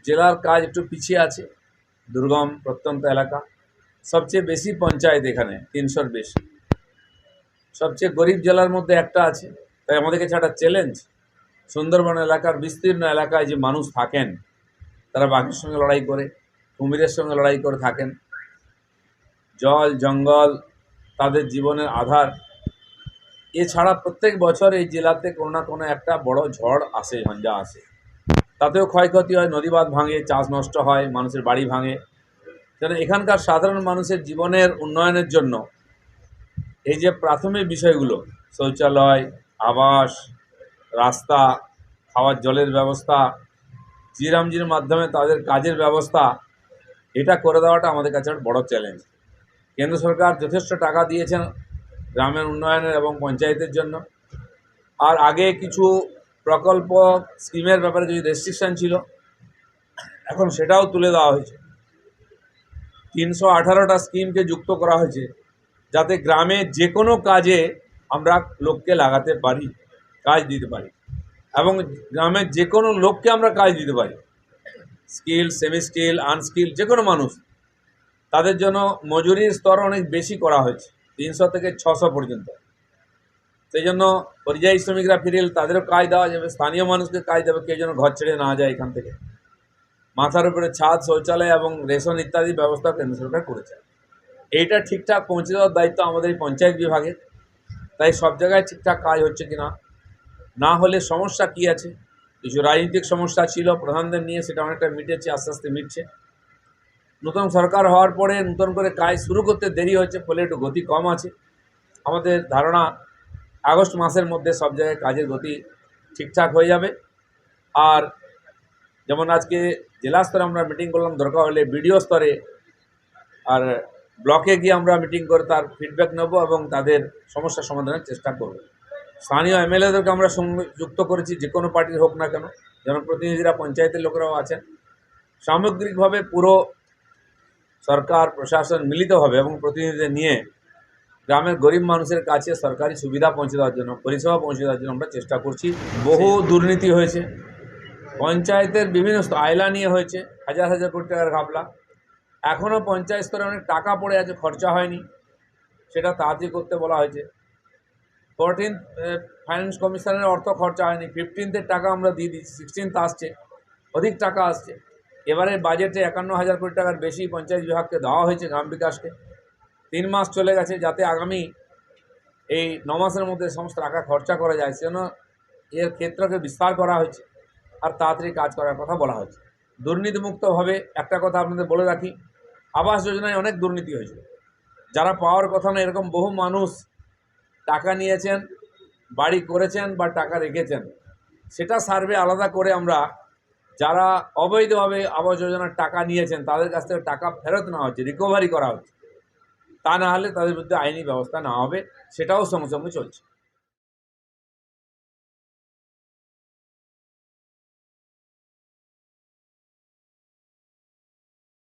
জেলার কাজ একটু পিছিয়ে আছে, দুর্গম প্রত্যন্ত এলাকা, সবচেয়ে বেশি পঞ্চায়েত এখানে 300-র বেশি, সবচেয়ে গরিব জেলার মধ্যে একটা আছে। তাই আমাদের কাছে একটা চ্যালেঞ্জ, সুন্দরবন এলাকার বিস্তীর্ণ এলাকায় যে মানুষ থাকেন, তারা বাঘের সঙ্গে লড়াই করে, কুমিরের সঙ্গে লড়াই করে থাকেন। জল জঙ্গল তাদের জীবনের আধার। এছাড়া প্রত্যেক বছর এই জেলাতে কোনো না কোনো একটা বড় ঝড় আসে, ঝঞ্ঝা আসে, তাতেও ক্ষয়ক্ষতি হয়, নদীবাঁধ ভাঙে, চাষ নষ্ট হয়, মানুষের বাড়ি ভাঙে। যেন এখানকার সাধারণ মানুষের জীবনের উন্নয়নের জন্য এই যে প্রাথমিক বিষয়গুলো, শৌচালয়, আবাস, রাস্তা, খাওয়ার জলের ব্যবস্থা, জিরামজির মাধ্যমে তাদের কাজের ব্যবস্থা, এটা করে দেওয়াটা আমাদের কাছে একটা বড় চ্যালেঞ্জ। কেন্দ্র সরকার যথেষ্ট টাকা দিয়েছেন গ্রামের উন্নয়নের এবং পঞ্চায়েতের জন্য। আর আগে কিছু প্রকল্প স্কিমের ব্যাপারে কিছু রেস্ট্রিকশান ছিল, এখন সেটাও তুলে দেওয়া হয়েছে। 318টা স্কিমকে যুক্ত করা হয়েছে, যাতে গ্রামে যে কোনো কাজে আমরা লোককে লাগাতে পারি, কাজ দিতে পারি, এবং গ্রামের যে কোনো লোককে আমরা কাজ দিতে পারি। স্কিল, সেমি স্কিল, আনস্কিল, যে কোনো মানুষ, তাদের জন্য মজুরির স্তর অনেক বেশি করা হয়েছে, 300 থেকে 600 পর্যন্ত। সেই জন্য পরিযায়ী শ্রমিকরা ফিরে এলে তাদেরও কাজ দেওয়া যাবে, স্থানীয় মানুষকে কাজ দেবে, কেউ যেন ঘর ছেড়ে না যায় এখান থেকে। মাথার উপরে ছাদ, শৌচালয় এবং রেশন ইত্যাদি ব্যবস্থা কেন্দ্র সরকার করেছে। এইটা ঠিকঠাক পৌঁছে দেওয়ার দায়িত্ব আমাদের এই পঞ্চায়েত বিভাগের। তাই সব জায়গায় ঠিকঠাক কাজ হচ্ছে কি না হলে সমস্যা কি আছে, কিছু রাজনৈতিক সমস্যা ছিল প্রধানদের নিয়ে, সেটা অনেকটা মিটেছে, আস্তে আস্তে মিটছে। নতুন সরকার হওয়ার পরে নতুন করে কাজ শুরু করতে দেরি হচ্ছে, ফলে একটু গতি কম আছে। আমাদের ধারণা আগস্ট মাসের মধ্যে সব জায়গায় কাজের গতি ঠিকঠাক হয়ে যাবে। আর যেমন আজকে জেলা স্তরে আমরা মিটিং করলাম, দরকার হলে বিডিও স্তরে আর ব্লকে গিয়ে আমরা মিটিং করে তার ফিডব্যাক নেব এবং তাদের সমস্যা সমাধানের চেষ্টা করব। স্থানীয় এমএলএদেরকে আমরা যুক্ত করেছি, যে কোনো পার্টির হোক না কেন, জনপ্রতিনিধিরা, পঞ্চায়েতের লোকেরাও আছেন। সামগ্রিকভাবে পুরো সরকার প্রশাসন মিলিতভাবে এবং প্রতিনিধিদের নিয়ে গ্রামের গরিব মানুষের কাছে সরকারি সুবিধা পৌঁছে দেওয়ার জন্য, পরিষেবা পৌঁছে দেওয়ার জন্য আমরা চেষ্টা করছি। বহু দুর্নীতি হয়েছে পঞ্চায়েতের বিভিন্ন আয়লা নিয়ে, হয়েছে হাজার হাজার কোটি টাকার ঘাপলা। এখনও পঞ্চায়েত স্তরে অনেক টাকা পড়ে আছে, খরচা হয়নি, সেটা তাড়াতাড়ি করতে বলা হয়েছে। 14th ফাইন্যান্স কমিশনের অর্থ খরচা হয়নি, 15th টাকা আমরা দিয়ে দিচ্ছি, 16th আসছে, অধিক টাকা আসছে। এবারে বাজেটে 51,000 কোটি টাকার বেশি পঞ্চায়েত বিভাগকে দেওয়া হয়েছে, গ্রাম বিকাশকে। 3 মাস চলে গেছে, যাতে আগামী এই 9 মাসের মধ্যে সমস্ত টাকা খরচা করা যায়, সেজন্য এর ক্ষেত্রকে বিস্তার করা হয়েছে আর তাড়াতাড়ি কাজ করার কথা বলা হয়েছে। দুর্নীতিমুক্তভাবে একটা কথা আপনাদের বলে রাখি, আবাস যোজনায় অনেক দুর্নীতি হয়েছে, যারা পাওয়ার কথা না এরকম বহু মানুষ টাকা নিয়েছেন, বাড়ি করেছেন বা টাকা রেখেছেন। সেটা সার্ভে আলাদা করে আমরা যারা অবৈধভাবে আবাস যোজনার টাকা নিয়েছেন তাদের কাছ থেকে টাকা ফেরত নেওয়া হচ্ছে, রিকভারি করা হচ্ছে। তা না হলে তাদের বিরুদ্ধে আইনি ব্যবস্থা নেওয়া হবে, সেটাও সঙ্গে সঙ্গে চলছে।